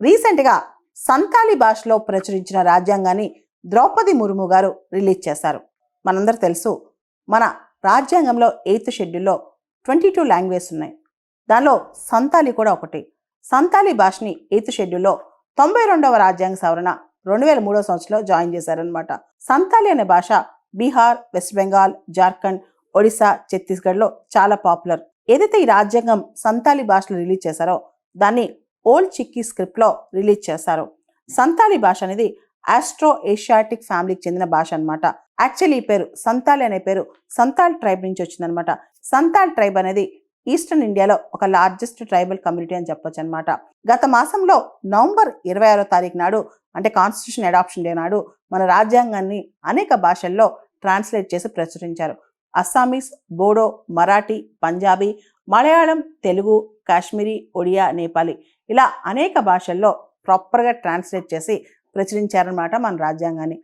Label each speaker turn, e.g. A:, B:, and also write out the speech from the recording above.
A: రీసెంట్గా సంతాలి భాషలో ప్రచురించిన రాజ్యాంగాన్ని ద్రౌపది ముర్ము గారు రిలీజ్ చేశారు. మనందరూ తెలుసు, మన రాజ్యాంగంలో 8th షెడ్యూల్లో 22 లాంగ్వేజెస్ ఉన్నాయి. దానిలో సంతాలి కూడా ఒకటి. సంతాలి భాషని 8th షెడ్యూల్లో 92వ రాజ్యాంగ సవరణ 2003 సంవత్సరంలో జాయిన్ చేశారనమాట. సంతాలి అనే భాష బీహార్, వెస్ట్ బెంగాల్, జార్ఖండ్, ఒడిశా, ఛత్తీస్గఢ్లో చాలా పాపులర్. ఏదైతే ఈ రాజ్యాంగం సంతాలి భాషలో రిలీజ్ చేశారో దాన్ని ఓల్డ్ చిక్కీ స్క్రిప్ట్లో రిలీజ్ చేశారు. సంతాలి భాష అనేది ఆస్ట్రో ఏషియాటిక్ ఫ్యామిలీకి చెందిన భాష అనమాట. యాక్చువల్లీ ఈ పేరు సంతాలి అనే పేరు సంతాల్ ట్రైబ్ నుంచి వచ్చిందనమాట. సంతాల్ ట్రైబ్ అనేది ఈస్టర్న్ ఇండియాలో ఒక లార్జెస్ట్ ట్రైబల్ కమ్యూనిటీ అని చెప్పొచ్చు అనమాట. గత మాసంలో నవంబర్ 26వ తారీఖు నాడు, అంటే కాన్స్టిట్యూషన్ అడాప్షన్ డే నాడు, మన రాజ్యాంగాన్ని అనేక భాషల్లో ట్రాన్స్లేట్ చేసి ప్రచురించారు. అస్సామీస్, బోడో, మరాఠీ, పంజాబీ, మలయాళం, తెలుగు, కాశ్మీరీ, ఒడియా, నేపాలీ ఇలా అనేక భాషల్లో ప్రాపర్గా ట్రాన్స్లేట్ చేసి ప్రచురించారనమాట మన రాజ్యాంగాన్ని.